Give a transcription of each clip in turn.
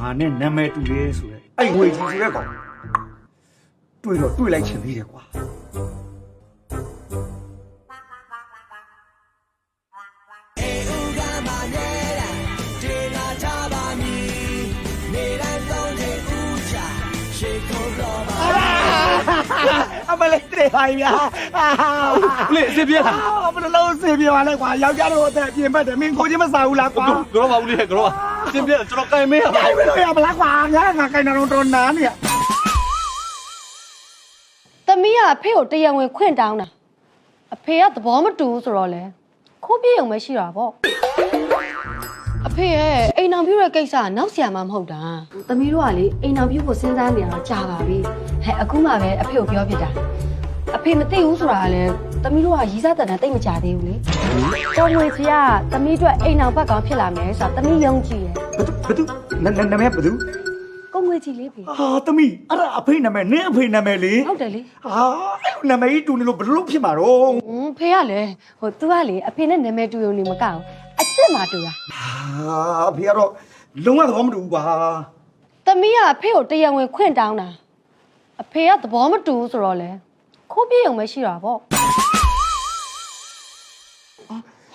ငါနဲ့နာမည်တူလေးဆိုရဲအဲ့ငွေကြီးဆိုရဲကောင်တွေ့တော့တွေ့လိုက်ချင်သေးတယ်ကွာအမလေးတဲ့ပါဗျာလေအစ်ပြတာဘယ်လိုလုပ်စေပြပါလဲကွာယောက်ျားတို့အသက်ပြင်ပတ်တယ်မင်းခိုးချင်းမစားဘူးလားကွာကတော့ပါဦးလေကတော့အစ်ပြကျွန်တော်ကင်မေးရပါ ဘယ်လိုရမလားကွာငါကင်တာတော့နားနေရသမီးကအဖေကိုတရားဝင်ခွင့်တောင်းတာအဖေကသဘောမတူဘူးဆိုတော့လေခိုးပြေးုံပဲရှိတာပေါ့အဖေရဲ့အိမ်အောင်ပြုတဲ့ကိစ္စကနောက်ဆရာမမဟုတ်တာသမီးတို့ကလေအိမ်အောင်ပြုဖို့စဉ်းစားနေတာတော့ကြာပါပြီဟဲ့အခုမှပဲအဖေကိုပြောပြတာအဖေမသိဘူးဆိုတာကလည်းသမီးတို့ကရီးစားတန်တန်တိတ်မကြသေးဘူးလေကျော်ငွေကြီးကသမီးအတွက်အိမ်အောင်ဘက်ကောင်ဖြစ်လာမယ်ဆိုတာသမီးယုံကြည်တယ်ဘသူနာမည်ဘသူကိုငွေကြီးလေးဖေဟာသမီးအဲ့ဒါအဖေနာမည်နင်းအဖေနာမည်လေဟုတ်တယ်လေဟာနာမည်ကြီးတူနေလို့ဘယ်လိုဖြစ်မှာတော့ဖေကလည်းဟို तू ကလေအဖေနဲ့နာမည်တူရုံနေမကောက်အစ်စ်မှတူတာအဖေကတော့လုံးဝသဘောမတူဘူးကွာသမီးကအဖေကိုတရားဝင်ခွင့်တောင်းတာအဖေကသဘောမတူဘူးဆိုတော့လေခိုးပြေးုံပဲရှိတာပေါ့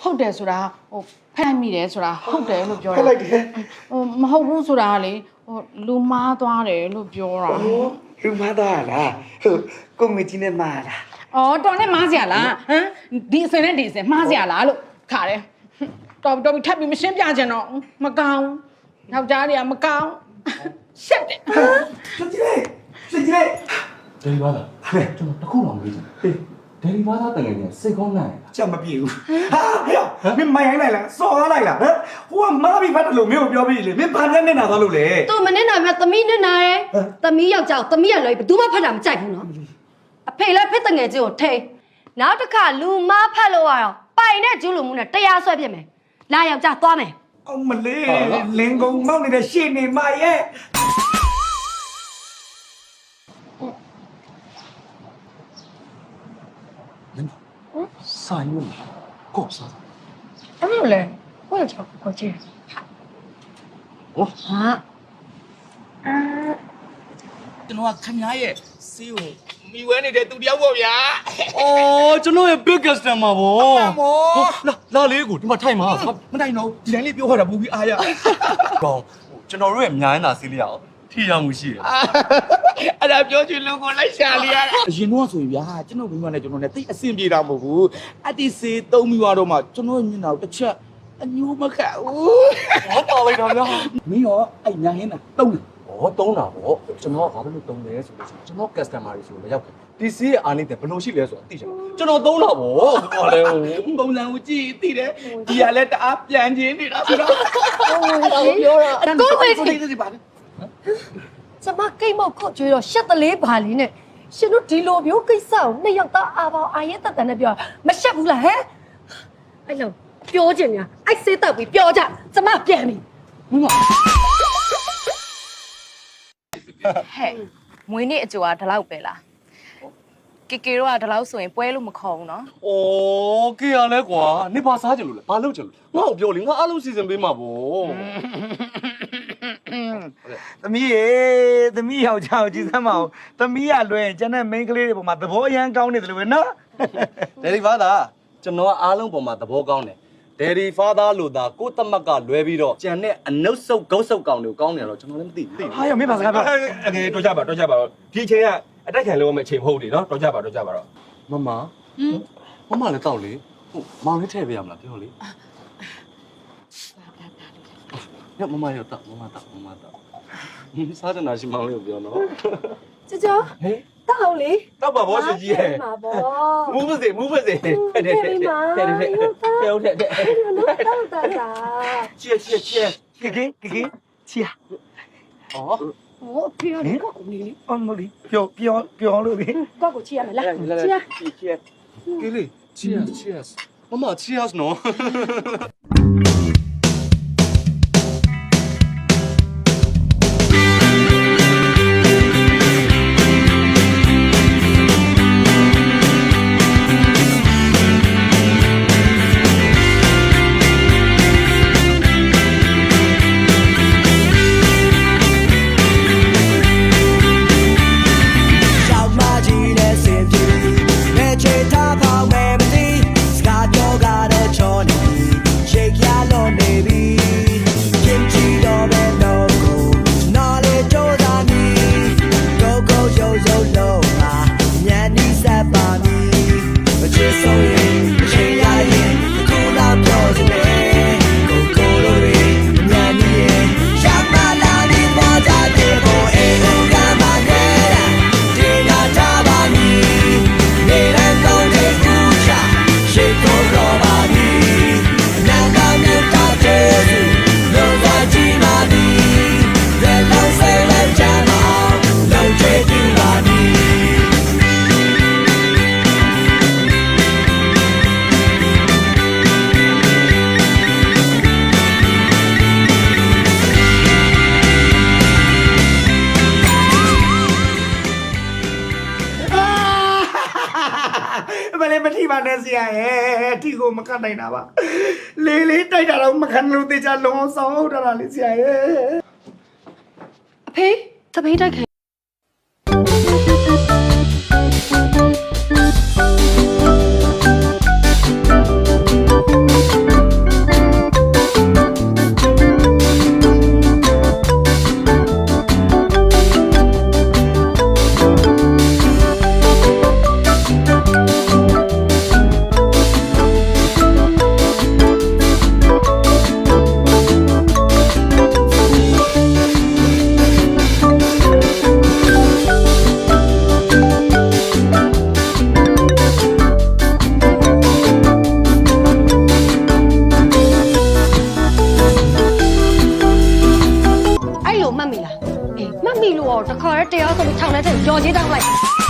ဟုတ်တယ်ဆိုတာဟိုဖမ်းမိတယ်ဆိုတာဟုတ်တယ်လို့ပြောတာဖက်လိုက်တယ်ဟိုမဟုတ်ဘူးဆိုတာကလေဟိုလူမားသွားတယ်လို့ပြောတာလူမားသွားလားဟိုကိုငွေကြီးနဲ့မားလားအော်တော်နဲ့မားစရာလားဟမ်ဒီအစင်နဲ့ဒီအစင်မားစရာလားလို့ခါတယ်တော်ထပ်ပြီးမရှင်းပြချင်တော့မကောင်းနောက်ကြားတွေကမကောင်းရှက်တယ်စကြည့်ဒယ်လီဘာသာကျွန်တော်တခုတော့မေးချင်ဒယ်လီဘာသာတကယ်ကြီးစိတ်ကောင်းနိုင်ချက်မပြေဘူးဟာဟဲ့မင်းမရိုင်းလိုက်လားစော်ကားလိုက်လားဟမ်ဟိုကမားပြီးဖတ်တယ်လို့မင်းကိုပြောပြီးလေမင်းဘာနဲ့နေတာသွားလို့လဲသူမနဲ့နာမြသမီးနဲ့နာတယ်သမီးယောက်ျားသမီးရလွယ်ဘယ်သူမှဖတ်တာမကြိုက်ဘူးနော်အဖေလည်းဖစ်တငယ်ချင်းကိုထိနောက်တစ်ခါလူမားဖတ်လို့ရတော့ပိုင်နဲ့ကျူးလူမှုနဲ့တရားဆွဲပြစ်မယ်လာယောက်ျားသွားမယ်အောင်မလေးလင်ကုံမောက်နေတဲ့ရှေ့နေမရဲ့ဆိုင်မကောစားအဲ့လိုလေကိုယ့်ကြောက်ကိုကြည့်ဟောဟာကျွန်တော်ကခင်ဗျားရဲ့စီးကိုမိဝဲနေတဲ့သူတယောက်ပေါ့ဗျာအော်ကျွန်တော်ရဲ့ big customer ဗောလာလေးကိုဒီမှာထိုင်မှာမတိုင်တော့ဒီတိုင်းလေးပြောခါတာပူပြီးအားရကောင်းကျွန်တော်တို့ရဲ့မြိုင်းတာစီးလေးရအောင်ထီရောက်မှုရှိတယ်အဲ့ဒါပြောချင်လို့ကိုလိုက်ရှာလေးရတာအရင်တော့ဆိုရင်ဗျာကျွန်တော်မိမနဲ့ကျွန်တော်နဲ့တိတ်အဆင်ပြေတာမဟုတ်ဘူးအတိစေးသုံးမိသွားတော့မှကျွန်တော်မျက်နှာကိုတစ်ချက်အညိုးမခတ်ဘူးဟောတော်လိုက်တော့ဗျာမင်းရောအဲ့ညာဟင်းတာတုံးတယ်ဟောတုံးတာဗောကျွန်တော်ကဘာလို့တုံးလဲဆိုလို့ကျွန်တော် customer တွေဆိုမရောက်ဘူးဒီစီးရဲ့အားနေတဲ့ဘယ်လိုရှိလဲဆိုတော့သိချင်ကျွန်တော်သုံးတာဗောဘာလဲပုံစံကိုကြည့်သိတယ်ဒီကလည်းတအားပြန်ချင်းနေတာဆိုတော့ပြောတာကိုယ်ပဲဒီပါစမကိတ်မောက်ခေါ့ကျွေးတော့ရှက်တလေးပါလေးနဲ့ရှင်တို့ဒီလိုမျိုးကိစ္စကိုနှစ်ယောက်သားအာပေါအာရဲတက်တန်နဲ့ပြောမရှက်ဘူးလားဟဲ့အဲ့လိုပြောချင်ညာအိုက်စေးတက်ပြီးပြောကြစမပြန်ပြီဟဲ့မွေးနေ့အကြိုကဒီလောက်ပဲလားကေကေတို့ကဒီလောက်ဆိုရင်ပွဲလို့မခေါ်ဘူးနော်။အော်ကေရလဲကွာ။နေပါစားကြလို့လဲ။ဘာလုပ်ကြလို့။ငါ့ကိုပြောလေငါအားလုံးစီစဉ်ပေးမှာဗော။သမီးရေသမီးယောက်ျားကိုကြည့်စမ်းမအောင်သမီးရလွယ်ကျန်တဲ့ main ကလေးတွေပေါ်မှာသဘောအရန်ကောင်းနေတယ်လို့ပဲနော်ဒယ်လီဖာသာကျွန်တော်အားလုံးပေါ်မှာသဘောကောင်းတယ်ဒယ်လီဖာသာလို့သာကိုတမက်ကလွဲပြီးတော့ကျန်တဲ့အနုတ်ဆုပ်ဂုတ်ဆုပ်ကောင်တွေကိုကောင်းနေတော့ကျွန်တော်လည်းမသိဘူးဟာရမင်းပါစကားပြောအကေတော့ကြပါတော့ဒီအချိန်ကအတက်ခံလို့မအချိန်မဟုတ်လေနော်တော့ကြပါတော့မမလည်းတောက်လေဟုတ်မောင်လေးထည့်ပေးရမလားပြောလေညမရောတောက်စားတဲ့နာရှိမောင်လေးကိုပြောနော်ကျော်ဟေးတောက်လေတောက်ပါဘောရှင်ကြီးရဲ့မူးပါစေတဲ့ဟုတ်တဲ့တောက်တာချီကေချီ哦，不要你过过你，哦，没哩，表了呗，过过去啊，来，去啊，给嘞，cheers，妈妈 cheers 喏。နဲ့ဆရာရဲ့ထီကိုမကတ်နိုင်တာပါလေးလေးတိုက်တာတော့မခံလို့တေချာလုံအောင်ဆောင်ဟုတ်တာလေဆရာရဲ့ အဖေသပိတ်တိုက်ခိုင်း အဲ့လိုမှတ်မိလားအေးမှတ်မိလို့တော့တခါတည်းတရားဆိုပြီးထောင်ထဲထည့်ကြော်ကြီးတောင်းလိုက်